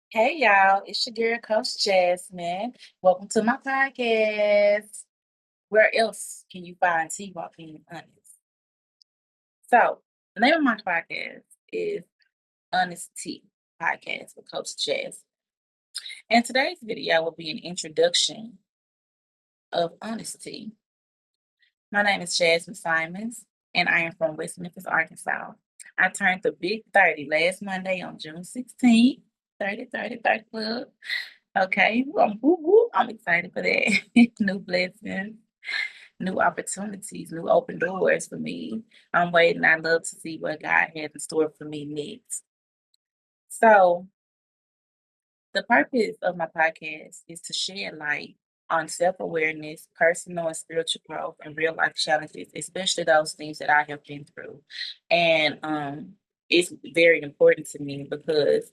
Hey y'all, it's your girl Coach Jasmine. Welcome to my podcast. Where else can you find tea while being honest? So, the name of my podcast is honesTEA Podcast with Coach Jazz. And today's video will be an introduction of honesty. My name is Jasmine Simons, and I am from West Memphis, Arkansas. I turned the big 30 last Monday on June 16th. 30, 30, 30 Club. Okay, I'm excited for that. New blessings, new opportunities, new open doors for me. I'm waiting. I love to see what God has in store for me next. So, the purpose of my podcast is to shed light on self awareness, personal and spiritual growth, and real life challenges, especially those things that I have been through. And it's very important to me because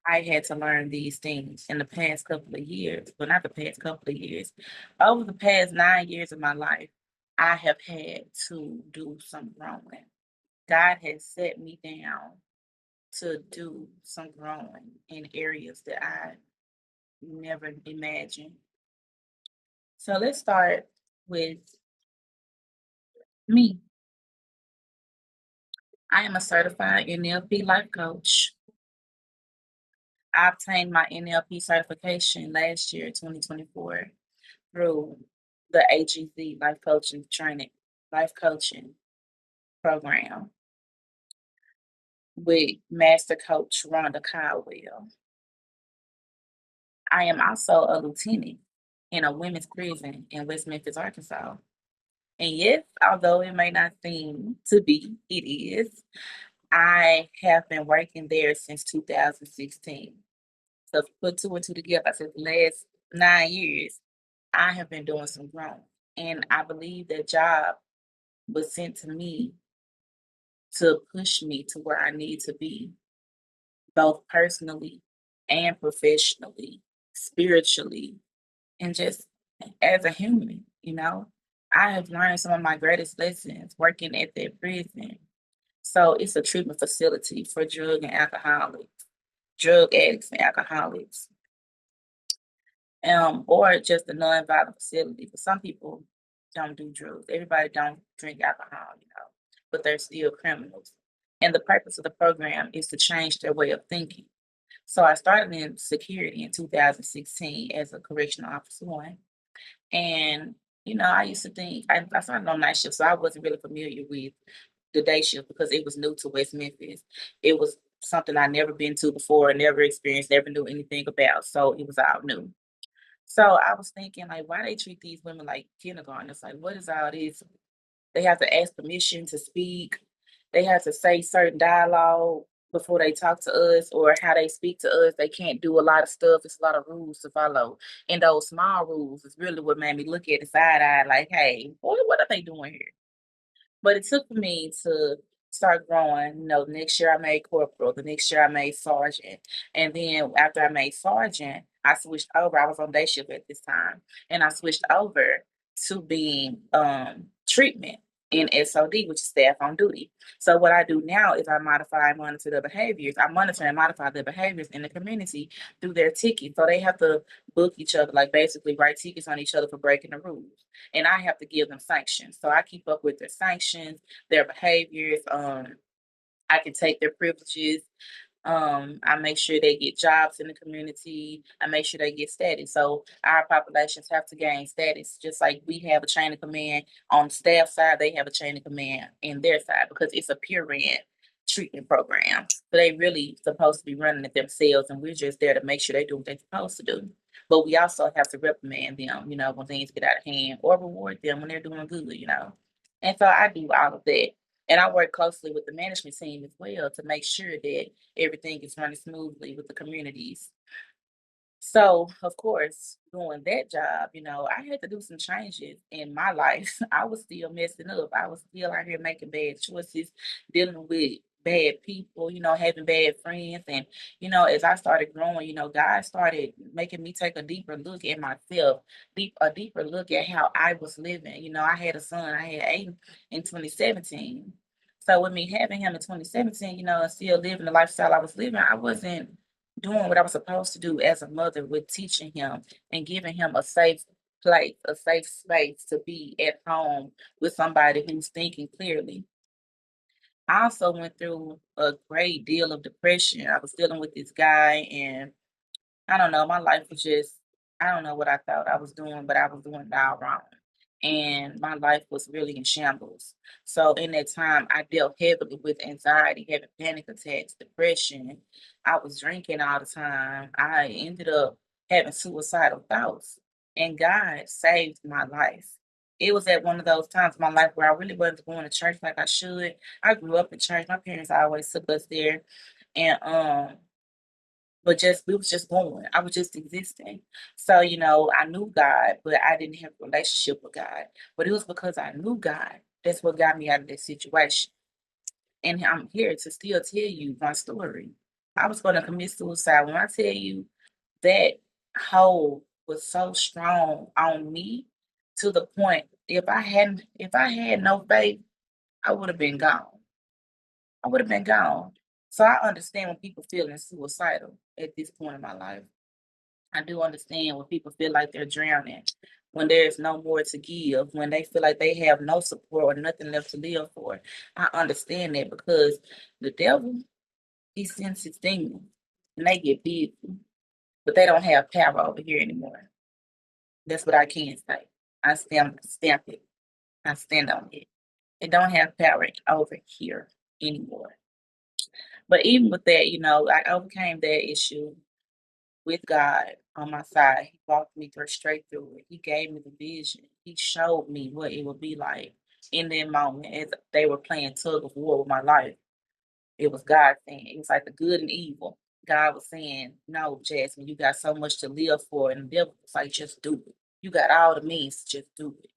I had to learn these things in the past couple of years. Well, not the past couple of years. Over the past 9 years of my life, I have had to do some growing. God has set me down to do some growing in areas that I never imagined. So let's start with me. I am a certified NLP life coach. I obtained my NLP certification last year, 2024, through the AGZ life coaching program with Master Coach Rhonda Caldwell. I am also a lieutenant in a women's prison in West Memphis, Arkansas. And yes, although it may not seem to be, it is. I have been working there since 2016. So if you put two and two together, I said the last 9 years, I have been doing some growing. And I believe that job was sent to me to push me to where I need to be, both personally and professionally, spiritually, and just as a human. I have learned some of my greatest lessons working at that prison. So it's a treatment facility for drug addicts and alcoholics, or just a non-violent facility. For some people, don't do drugs. Everybody don't drink alcohol, but they're still criminals. And the purpose of the program is to change their way of thinking. So I started in security in 2016 as a correctional officer one. And, I used to think I started on night shift, so I wasn't really familiar with the day shift because it was new to West Memphis. It was something I never been to before, never experienced, never knew anything about. So it was all new. So I was thinking, like, why they treat these women like kindergartners? Like, what is all this? They have to ask permission to speak. They have to say certain dialogue before they talk to us or how they speak to us. They can't do a lot of stuff. It's a lot of rules to follow. And those small rules is really what made me look at the side eye like, hey, what are they doing here? But it took me to start growing. The next year I made corporal, the next year I made sergeant. And then after I made sergeant, I switched over. I was on day shift at this time. And I switched over to being treatment in SOD, which is staff on duty. So what I do now is I monitor the behaviors. I monitor and modify the behaviors in the community through their tickets. So they have to book each other, like basically write tickets on each other for breaking the rules, and I have to give them sanctions. So I keep up with their sanctions, their behaviors. I can take their privileges. I make sure they get jobs in the community. I make sure they get status. So our populations have to gain status, just like we have a chain of command on the staff side. They have a chain of command in their side because it's a pure rent treatment program. So they really supposed to be running it themselves, and we're just there to make sure they do what they're supposed to do. But we also have to reprimand them, when things get out of hand, or reward them when they're doing good. And so I do all of that. And I work closely with the management team as well to make sure that everything is running smoothly with the communities. So, of course, doing that job, I had to do some changes in my life. I was still messing up. I was still out here making bad choices, dealing with bad people, having bad friends. And, as I started growing, God started making me take a deeper look at myself, a deeper look at how I was living. I had a son, I had Aiden in 2017. So with me having him in 2017, and still living the lifestyle I was living, I wasn't doing what I was supposed to do as a mother with teaching him and giving him a safe place, a safe space to be at home with somebody who's thinking clearly. I also went through a great deal of depression. I was dealing with this guy, and I don't know, my life was just, I don't know what I thought I was doing, but I was doing it all wrong. And my life was really in shambles. So in that time, I dealt heavily with anxiety, having panic attacks, depression. I was drinking all the time. I ended up having suicidal thoughts. And God saved my life. It was at one of those times in my life where I really wasn't going to church like I should. I grew up in church. My parents always took us there. And but just we was just going. I was just existing. So, I knew God, but I didn't have a relationship with God. But it was because I knew God. That's what got me out of that situation. And I'm here to still tell you my story. I was going to commit suicide. When I tell you that hold was so strong on me to the point if I had no faith, I would have been gone. I would have been gone. So I understand when people feeling suicidal at this point in my life. I do understand when people feel like they're drowning, when there's no more to give, when they feel like they have no support or nothing left to live for. I understand that because the devil, he sends his demons and they get busy, but they don't have power over here anymore. That's what I can say. I stamp it. I stand on it. They don't have power over here anymore. But even with that, I overcame that issue with God on my side. He walked me through straight through it. He gave me the vision. He showed me what it would be like in that moment as they were playing tug of war with my life. It was God saying, it was like the good and evil. God was saying, no, Jasmine, you got so much to live for. And the devil was like, just do it. You got all the means to just do it.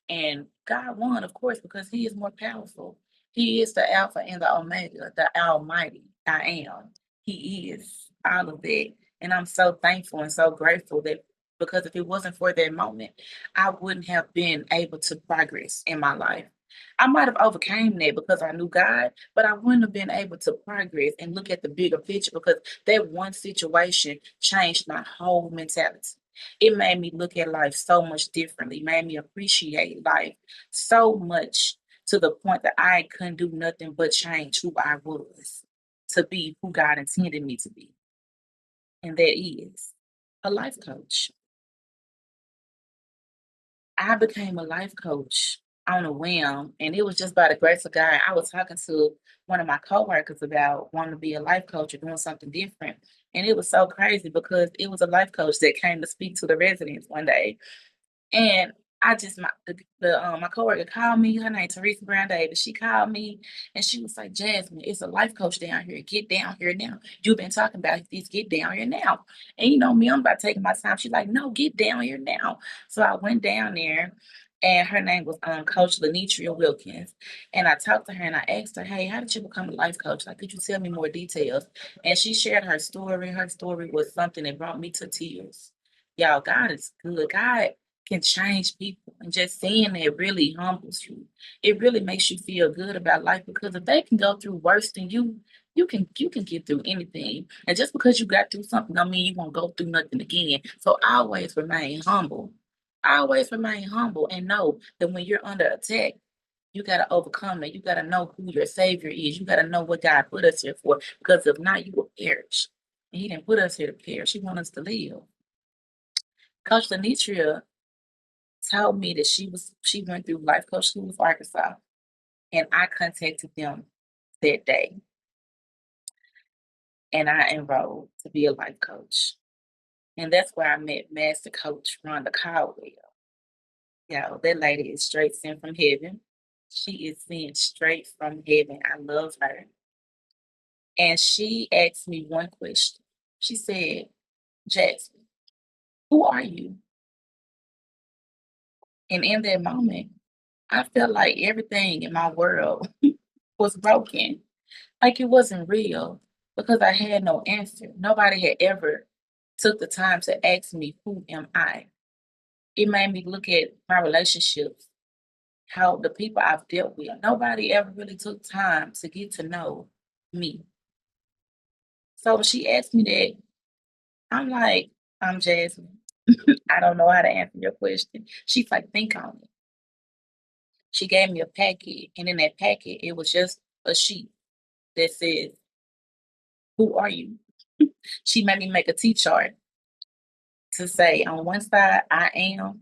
And God won, of course, because he is more powerful. He is the Alpha and the Omega, the Almighty. I am. He is all of that. And I'm so thankful and so grateful that because if it wasn't for that moment, I wouldn't have been able to progress in my life. I might have overcame that because I knew God, but I wouldn't have been able to progress and look at the bigger picture because that one situation changed my whole mentality. It made me look at life so much differently, made me appreciate life so much to the point that I couldn't do nothing but change who I was to be who God intended me to be. And that is a life coach. I became a life coach on a whim, and it was just by the grace of God. I was talking to one of my coworkers about wanting to be a life coach or doing something different. And it was so crazy because it was a life coach that came to speak to the residents one day. And I just my coworker called me. Her name Teresa Brown Davis. She called me and she was like, "Jasmine, it's a life coach down here. Get down here now. You've been talking about this. Get down here now." And you know me, I'm about taking my time. She's like, "No, get down here now." So I went down there, and her name was Coach Lenitria Wilkins. And I talked to her and I asked her, "Hey, how did you become a life coach? Like, could you tell me more details?" And she shared her story. Her story was something that brought me to tears. Y'all, God is good. God can change people. And just seeing that really humbles you. It really makes you feel good about life because if they can go through worse than you, you can get through anything. And just because you got through something, don't mean you won't go through nothing again. So always remain humble. Always remain humble and know that when you're under attack, you got to overcome it. You got to know who your savior is. You got to know what God put us here for. Because if not, you will perish. And he didn't put us here to perish. He wants us to live. Coach Lenitria told me that she went through life coach school for Arkansas, and I contacted them that day, and I enrolled to be a life coach, and that's where I met Master Coach Rhonda Caldwell. Yo, that lady is straight sent from heaven. She is sent straight from heaven. I love her, and she asked me one question. She said, "Jackson, who are you?" And in that moment, I felt like everything in my world was broken. Like it wasn't real because I had no answer. Nobody had ever took the time to ask me, who am I? It made me look at my relationships, how the people I've dealt with. Nobody ever really took time to get to know me. So when she asked me that, I'm like, I'm Jasmine. I don't know how to answer your question. She's like, think on it. She gave me a packet, and in that packet, it was just a sheet that says, who are you? She made me make a T chart to say on one side, I am,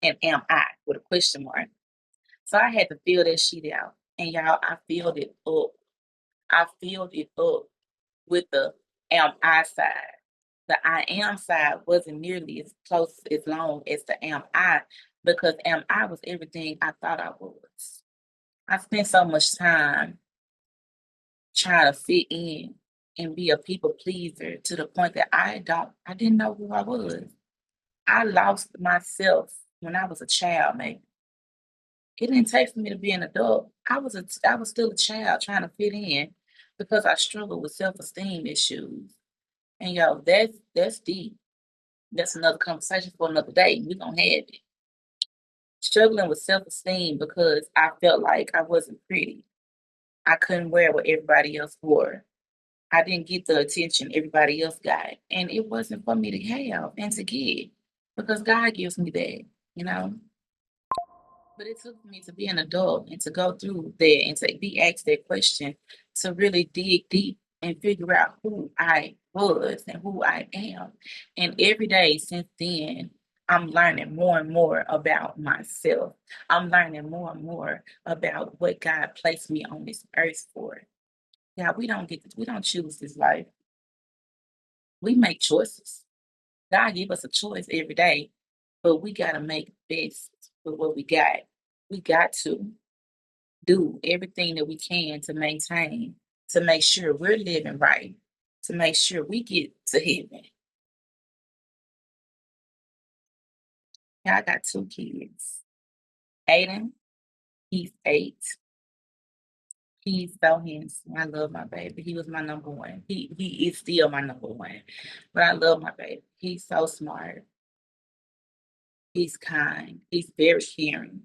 and am I with a question mark. So I had to fill that sheet out. And y'all, I filled it up. I filled it up with the am I side. The I am side wasn't nearly as close as long as the am I, because am I was everything I thought I was. I spent so much time trying to fit in and be a people pleaser to the point that I didn't know who I was. I lost myself when I was a child, maybe. It didn't take for me to be an adult. I was still a child trying to fit in because I struggled with self-esteem issues. And yo, that's deep. That's another conversation for another day. We're gonna have it. Struggling with self-esteem because I felt like I wasn't pretty. I couldn't wear what everybody else wore. I didn't get the attention everybody else got. And it wasn't for me to have and to get because God gives me that, you know. But it took me to be an adult and to go through that and to be asked that question to really dig deep and figure out who I was and who I am. And every day since then, I'm learning more and more about myself. I'm learning more and more about what God placed me on this earth for. Yeah, we don't choose this life. We make choices. God give us a choice every day, but we gotta make best with what we got. We got to do everything that we can to maintain, to make sure we're living right, to make sure we get to heaven. Yeah, I got 2 kids. Aiden, he's 8. He's so handsome. I love my baby. He was my number one. He is still my number one. But I love my baby. He's so smart. He's kind. He's very caring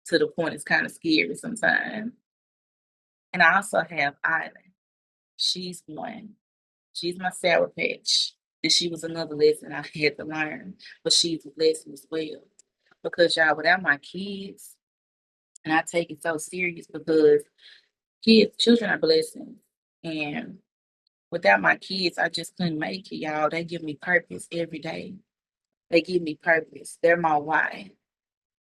to the point it's kind of scary sometimes. And I also have Island. She's 1. She's my Sour Patch. And she was another lesson I had to learn, but she's a lesson as well. Because y'all, without my kids, and I take it so serious because children are blessings. And without my kids, I just couldn't make it, y'all. They give me purpose every day. They give me purpose. They're my why.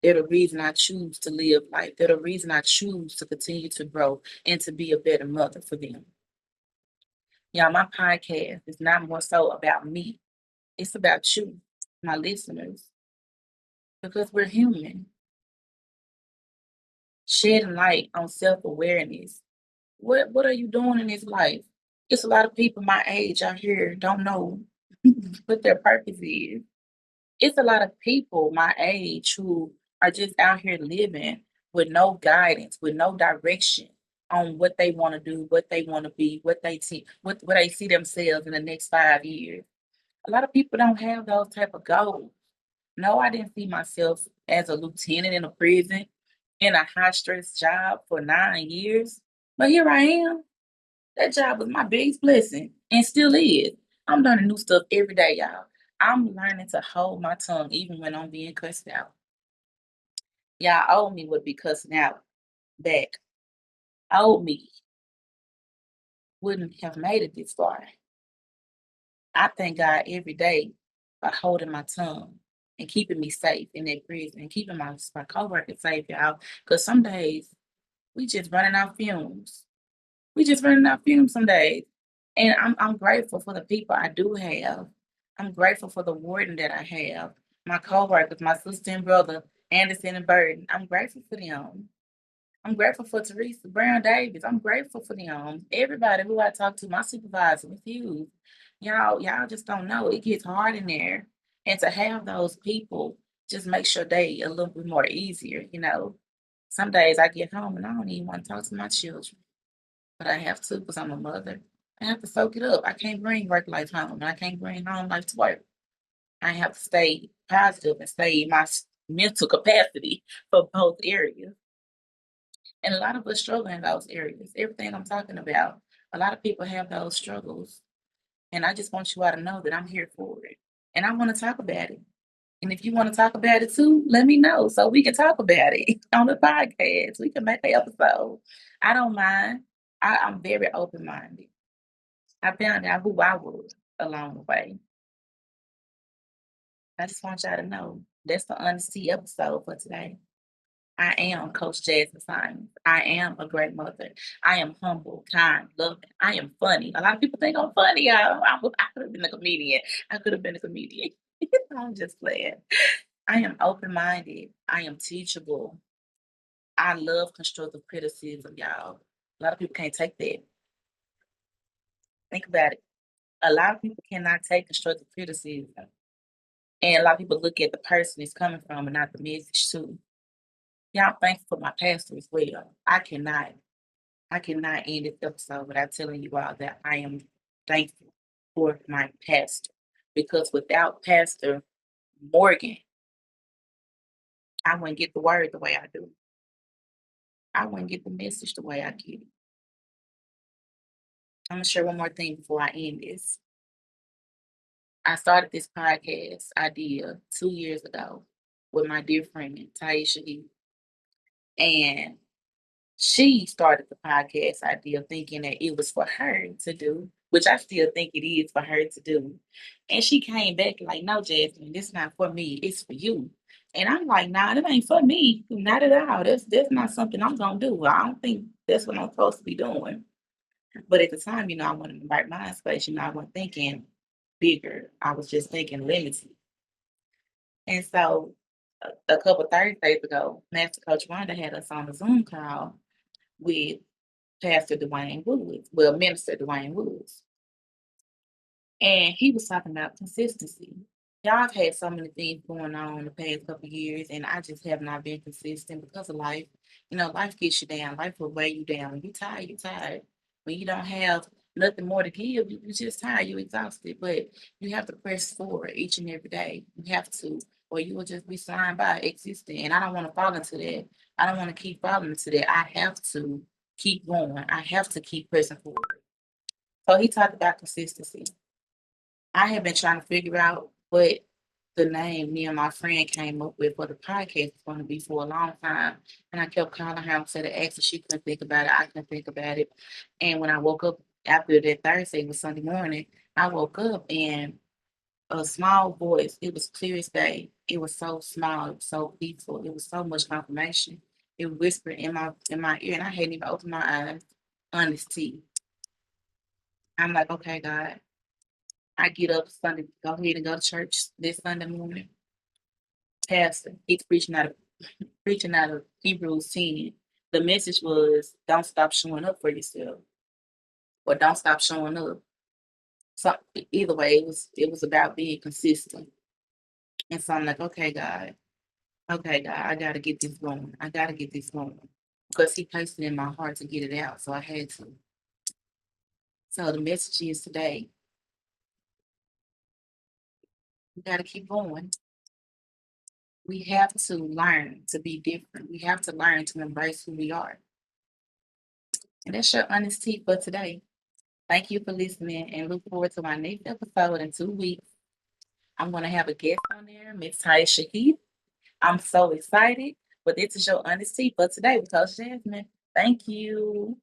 They're the reason I choose to live life. They're the reason I choose to continue to grow and to be a better mother for them. Y'all, my podcast is not more so about me. It's about you, my listeners, because we're human. Shedding light on self-awareness. What are you doing in this life? It's a lot of people my age out here don't know what their purpose is. It's a lot of people my age who are just out here living with no guidance, with no direction on what they want to do, what they want to be, what they see themselves in the next 5 years. A lot of people don't have those type of goals. No, I didn't see myself as a lieutenant in a prison in a high stress job for 9 years. But here I am. That job was my biggest blessing and still is. I'm learning new stuff every day, y'all. I'm learning to hold my tongue even when I'm being cussed out. Y'all, old me would be cussing out back. Old me wouldn't have made it this far. I thank God every day for holding my tongue and keeping me safe in that prison and keeping my coworkers safe, y'all. Because some days we just running out fumes. We just running out fumes some days. And I'm grateful for the people I do have. I'm grateful for the warden that I have, my coworkers, my sister and brother, Anderson and Burton. I'm grateful for them. I'm grateful for Teresa Brown Davis. I'm grateful for them. Everybody who I talk to, my supervisor with you. Y'all just don't know. It gets hard in there. And to have those people just makes your day a little bit more easier. Some days I get home and I don't even want to talk to my children. But I have to because I'm a mother. I have to soak it up. I can't bring work life home. And I can't bring home life to work. I have to stay positive and stay in my mental capacity for both areas. And a lot of us struggle in those areas. Everything I'm talking about, a lot of people have those struggles. And I just want you all to know that I'm here for it. And I want to talk about it. And if you want to talk about it too, let me know so we can talk about it on the podcast. We can make an episode. I don't mind. I'm very open minded. I found out who I was along the way. I just want y'all to know that's the honesty episode for today. I am Coach Jasmine. I am a great mother. I am humble, kind, loving. I am funny. A lot of people think I'm funny. I could have been a comedian. I could have been a comedian. I'm just playing. I am open minded. I am teachable. I love constructive criticism, y'all. A lot of people can't take that. Think about it. A lot of people cannot take constructive criticism. And a lot of people look at the person it's coming from and not the message too. Yeah, I'm thankful for my pastor as well. I cannot end this episode without telling you all that I am thankful for my pastor. Because without Pastor Morgan, I wouldn't get the word the way I do. I wouldn't get the message the way I get it. I'm gonna share one more thing before I end this. I started this podcast idea 2 years ago with my dear friend Taisha E. And she started the podcast idea thinking that it was for her to do, which I still think it is for her to do. And she came back like, no, Jasmine, this not for me, it's for you. And I'm like, nah, that ain't for me. Not at all. That's not something I'm gonna do. I don't think that's what I'm supposed to be doing. But at the time, I wasn't in the right mind space. I wasn't thinking bigger. I was just thinking limited. And so a couple Thursdays ago, Master Coach Wanda had us on a Zoom call with Pastor Dwayne Woods, well, Minister Dwayne Woods. And he was talking about consistency. Y'all have had so many things going on the past couple of years, and I just have not been consistent because of life. Life gets you down. Life will weigh you down. When you're tired, you're tired. When you don't have nothing more to give, you're just tired. You're exhausted. But you have to press forward each and every day. You have to, or you will just be signed by existing. And I don't want to fall into that. I don't want to keep falling into that. I have to keep going. I have to keep pressing forward. So he talked about consistency. I have been trying to figure out what the name me and my friend came up with for the podcast was going to be for a long time. And I kept calling her and said, asked her, she couldn't think about it. I couldn't think about it. And when I woke up after that Thursday, it was Sunday morning, I woke up and a small voice, it was clear as day. It was so small, it was so peaceful, it was so much confirmation. It whispered in my ear, and I hadn't even opened my eyes. honesTEA. I'm like, okay, God. I get up Sunday, go ahead and go to church this Sunday morning. Pastor, he's preaching out of Hebrews 10. The message was don't stop showing up for yourself or don't stop showing up. So either way, it was about being consistent. And so I'm like, okay, God, I gotta get this going. I gotta get this going. Because he placed it in my heart to get it out. So I had to. So the message is today, we gotta keep going. We have to learn to be different. We have to learn to embrace who we are. And that's your honesty for today. Thank you for listening and look forward to my next episode in 2 weeks. I'm going to have a guest on there, Miss Taisha Heath. I'm so excited. But this is your honesty for today with Coach Jasmine. Thank you.